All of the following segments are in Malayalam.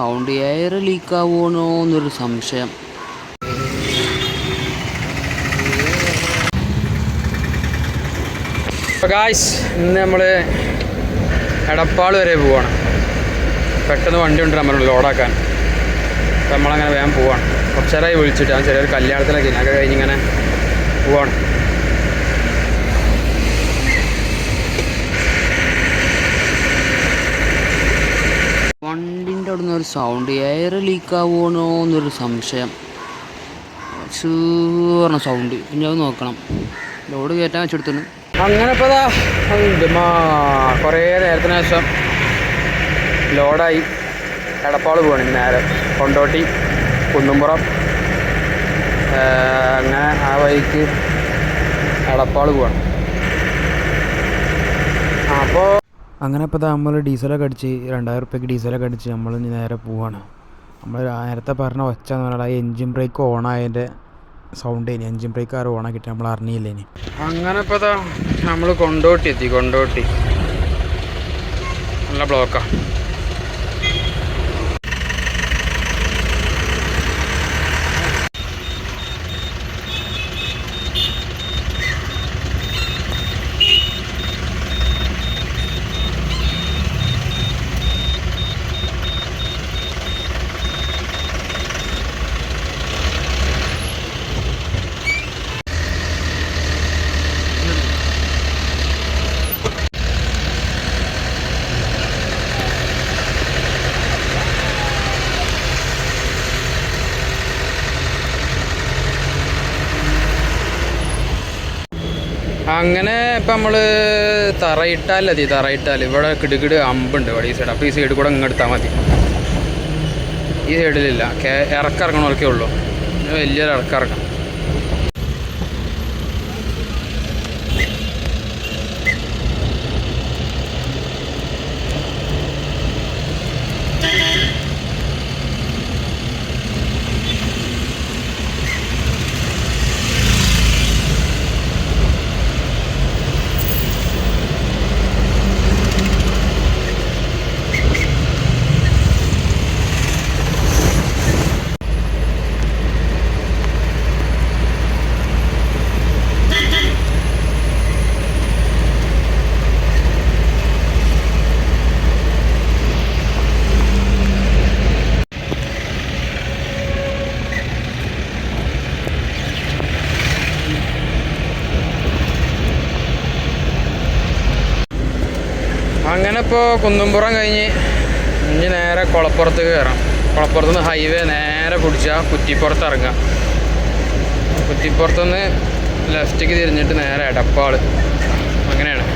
സൗണ്ട് എയർ ലീക്കാവുമോ എന്നൊരു സംശയം. ഗായ്സ്, ഇന്ന് നമ്മൾ എടപ്പാൾ വരെ പോവാണ്. പെട്ടെന്ന് വണ്ടി കൊണ്ടുവരാൻ പറഞ്ഞു ലോഡാക്കാൻ. അപ്പം നമ്മളങ്ങനെ വേഗം പോവാണ്. കുറച്ച് നേരമായി വിളിച്ചിട്ട് ഞാൻ ചെറിയൊരു കല്യാണത്തിലൊക്കെ ഇതിനൊക്കെ കഴിഞ്ഞിങ്ങനെ പോവാണ്. വണ്ടിൻ്റെ അവിടെ നിന്ന് ഒരു സൗണ്ട് എയർ ലീക്കാവുമോ എന്നൊരു സംശയം. പറഞ്ഞ സൗണ്ട് പിന്നെ അത് നോക്കണം. ലോഡ് കയറ്റാൻ വെച്ചെടുത്തു. അങ്ങനെ ഇപ്പോൾ കുറേ നേരത്തിന് ശേഷം ലോഡായി എടപ്പാൾ പോവാണ്. നേരെ കൊണ്ടോട്ടി കുന്നുംപുറം അങ്ങനെ ആ വഴിക്ക് എടപ്പാൾ പോവാണ്. അപ്പോൾ അങ്ങനെ ഇപ്പോൾ നമ്മൾ ഡീസലൊക്കെ അടിച്ച് 2000 റുപ്യക്ക് ഡീസലൊക്കെ അടിച്ച് നമ്മൾ നേരെ പോവാണ്. നമ്മൾ നേരത്തെ പറഞ്ഞ ഒച്ച എന്ന് പറഞ്ഞാൽ ആ എൻജിൻ ബ്രേക്ക് ഓണായതിൻ്റെ സൗണ്ട് ഇനി എൻജിൻ ബ്രേക്ക് ആരും ഓണാക്കിയിട്ട് നമ്മൾ അറിഞ്ഞില്ല. ഇനി അങ്ങനെ ഇപ്പോൾ നമ്മൾ കൊണ്ടോട്ടി എത്തി. കൊണ്ടോട്ടി നല്ല ബ്ലോക്കാണ്. അങ്ങനെ ഇപ്പം നമ്മൾ തറയിട്ടാലതി. തറയിട്ടാൽ ഇവിടെ കിടുകിട് അമ്പുണ്ട് ഇവിടെ ഈ സൈഡ്. അപ്പോൾ ഈ സൈഡ് കൂടെ ഇങ്ങെടുത്താൽ മതി. ഈ സൈഡിലില്ല. ഇറക്കിറങ്ങണവർക്കേ ഉള്ളൂ. വലിയൊരു ഇറക്കിറങ്ങണം. അങ്ങനെ ഇപ്പോൾ കുന്നുംപുറം കഴിഞ്ഞ് ഇനി നേരെ കുളപ്പുറത്തേക്ക് കയറാം. കുളപ്പുറത്തുനിന്ന് ഹൈവേ നേരെ പിടിച്ചാൽ കുറ്റിപ്പുറത്ത് ഇറങ്ങാം. കുറ്റിപ്പുറത്തുനിന്ന് ലെഫ്റ്റിക്ക് തിരിഞ്ഞിട്ട് നേരെ എടപ്പാൾ. അങ്ങനെയാണ്.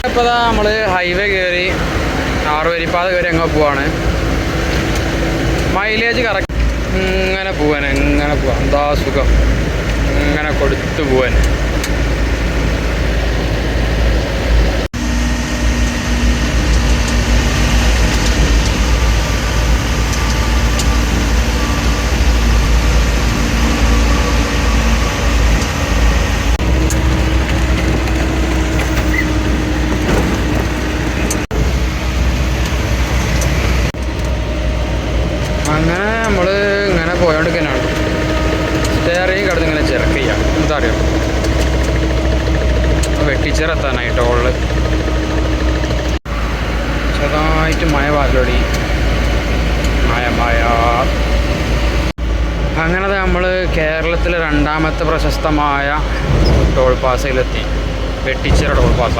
ഇപ്പോൾ നമ്മൾ ഹൈവേ കയറി 6 വരിപ്പാത കയറി അങ്ങ് പോവാണ്. Mileage correct. ഇങ്ങനെ പോവാൻ എന്താ സുഖം. ഇങ്ങനെ കൊടുത്തു പോവാൻ. അങ്ങനെ നമ്മൾ ഇങ്ങനെ പോയോണ്ടിരിക്കാനാണ്. സ്റ്റെയറിങ് കിടന്ന് ഇങ്ങനെ ചെറുക്ക് ചെയ്യാം. എന്താ അറിയാം, വെട്ടിച്ചേറെത്താനായി ടോളിൽ ചെറുതായിട്ട് മഴ പാലോടി. മഴ മഴ. അങ്ങനെ നമ്മൾ കേരളത്തിലെ രണ്ടാമത്തെ പ്രശസ്തമായ ടോൾ പാസയിലെത്തി. വെട്ടിച്ചിറ ടോൾ പാസ.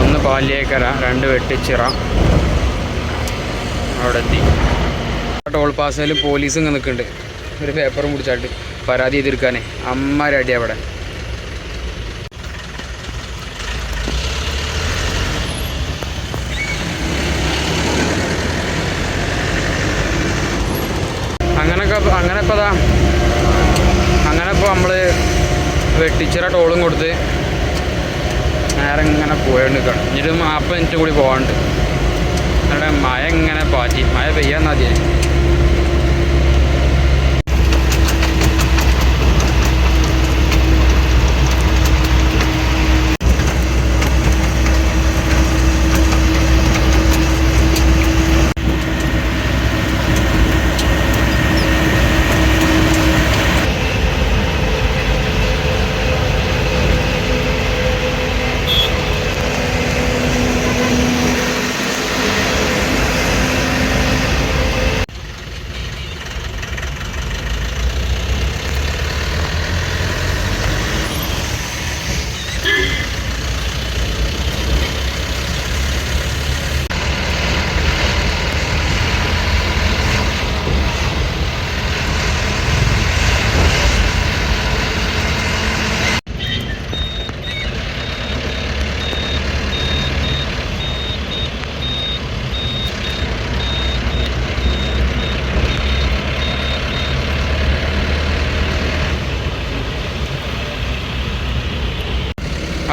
1 പാലിയേക്കര, 2 വെട്ടിച്ചിറ. അവിടെ എത്തി. ടോൾ പാസയിൽ പോലീസ് ഇങ്ങനെ നിൽക്കുന്നുണ്ട്. ഒരു പേപ്പറും പിടിച്ചായിട്ട് പരാതി ചെയ്തെടുക്കാനേ. അമ്മാരടി അവിടെ. അങ്ങനെ ഇപ്പോൾ നമ്മൾ വെട്ടിച്ചിറ ടോളും കൊടുത്ത് നേരെ ഇങ്ങനെ പോയോണ്ട് നിൽക്കണം. ഇനിയൊരു 40 മിനിറ്റ് കൂടി പോകാണ്ട്. അവിടെ മഴ ഇങ്ങനെ പാറ്റി. മഴ പെയ്യാൻ മതിയെ.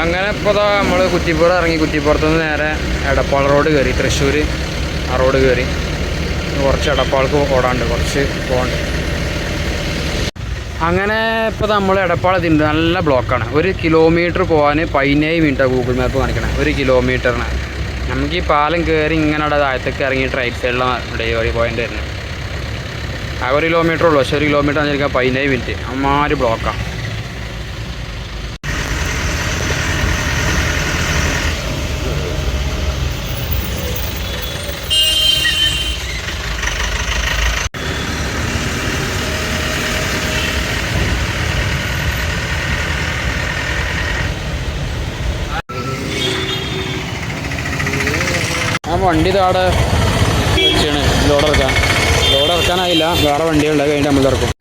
അങ്ങനെ ഇപ്പോൾ നമ്മൾ കുറ്റിപ്പുറം ഇറങ്ങി. കുറ്റിപ്പുറത്തുനിന്ന് നേരെ എടപ്പാൾ റോഡ് കയറി. തൃശ്ശൂർ ആ റോഡ് കയറി. കുറച്ച് എടപ്പാൾക്ക് ഓടാണ്ട്, കുറച്ച് പോകണ്ട്. അങ്ങനെ ഇപ്പോൾ നമ്മൾ എടപ്പാൾ എത്തിയിട്ടുണ്ട്. നല്ല ബ്ലോക്കാണ്. 1 കിലോമീറ്റർ പോകാൻ 17 മിനിറ്റാണ് ഗൂഗിൾ മാപ്പ് കാണിക്കണേ. 1 കിലോമീറ്ററിന്. നമുക്ക് ഈ പാലം കയറി ഇങ്ങനെ അവിടെ താഴത്തേക്ക് ഇറങ്ങിയിട്ട് റൈറ്റ് സൈഡിലാണ് ഡെലിവറി പോയിൻ്റ് വരുന്നത്. 1 കിലോമീറ്റർ ഉള്ളൂ. പക്ഷേ 1 കിലോമീറ്റർ ആണെന്നിരിക്കുക 17 മിനിറ്റ്. അമ്മാര് ബ്ലോക്കാണ്. ആ വണ്ടി താടെ വെച്ചാണ് ലോഡ് ഇറക്കാനായില്ല. വേറെ വണ്ടികളുണ്ട്. കഴിഞ്ഞിട്ട് നമ്മൾ ഇറക്കും.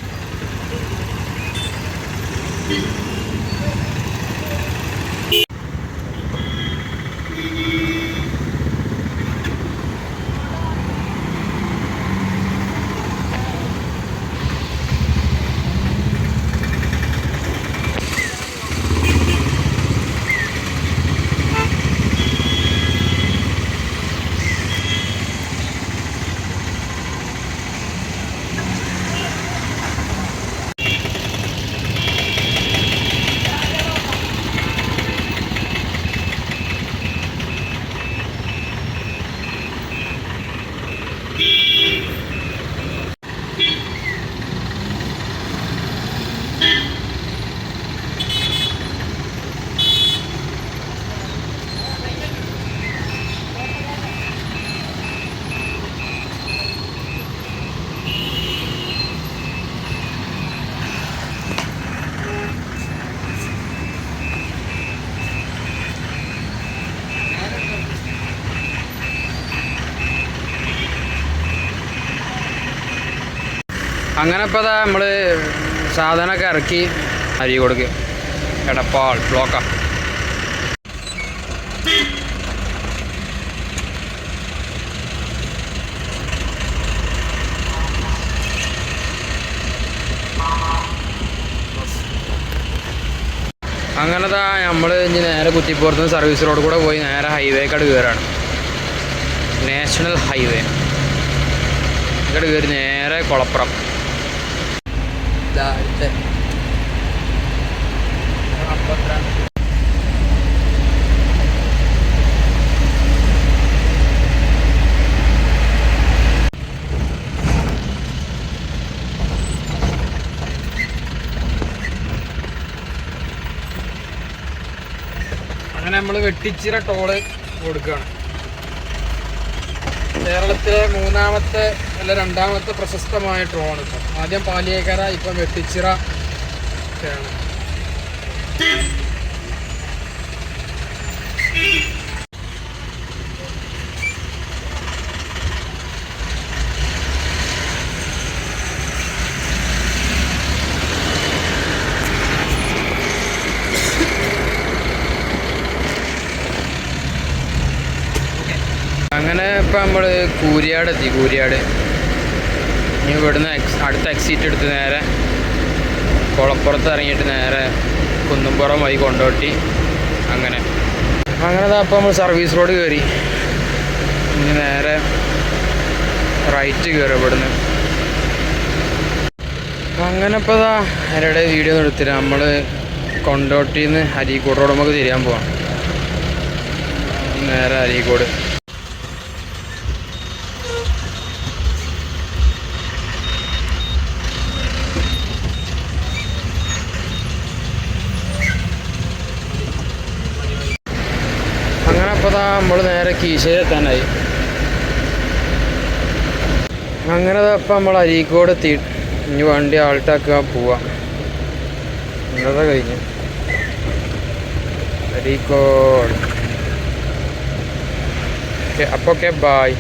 അങ്ങനെ ഇപ്പോൾ അതാ നമ്മൾ സാധനമൊക്കെ ഇറക്കി അരീക്കോട് എടപ്പാൾ ബ്ലോക്കാണ്. അങ്ങനെതാ നമ്മൾ ഇനി നേരെ കുറ്റിപ്പുറത്ത് നിന്ന് സർവീസ് റോഡ് കൂടെ പോയി നേരെ ഹൈവേക്കട് കയറാണ്. നാഷണൽ ഹൈവേ ഇങ്ങോട്ട് കയറി നേരെ കുളപ്പുറം. അങ്ങനെ നമ്മൾ വെട്ടിച്ചിറ ടോള് കൊടുക്കുകയാണ്. കേരളത്തിലെ മൂന്നാമത്തെ അല്ല രണ്ടാമത്തെ പ്രശസ്തമായ ട്രോൺ. ഇപ്പം ആദ്യം പാലിയേക്കര, ഇപ്പം വെട്ടിച്ചിറ ഒക്കെയാണ്. അങ്ങനെ ഇപ്പം നമ്മൾ കൂരിയാട് എത്തി. കൂരിയാട് ഇനി ഇവിടുന്ന് അടുത്ത എക്സിറ്റ് എടുത്ത് നേരെ കുളപ്പുറത്ത് ഇറങ്ങിയിട്ട് നേരെ കുന്നുംപുറം വഴി കൊണ്ടോട്ടി അങ്ങനെ അപ്പം നമ്മൾ സർവീസ് റോഡ് കയറി. ഇനി നേരെ റൈറ്റ് കയറും ഇവിടുന്ന്. അങ്ങനെ ഇപ്പോൾ അതിനിടെ വീഡിയോ ഒന്നും എടുത്തില്ല. നമ്മൾ കൊണ്ടോട്ടിയിൽ നിന്ന് അരീക്കോട് റോഡ് നമുക്ക് തിരിയാൻ പോവാം. നേരെ അരീക്കോട്. അങ്ങനെ അപ്പോൾ നമ്മൾ നേരെ കീശയിൽ എത്താനായി. അങ്ങനെ അപ്പം നമ്മൾ അരീക്കോട് എത്തി. ഇനി വണ്ടി ആൾട്ടാക്കാൻ പോവാം. ഇന്നത്തെ കഴിഞ്ഞു അരീക്കോട്. അപ്പോൾ ഓക്കെ, ബായ്.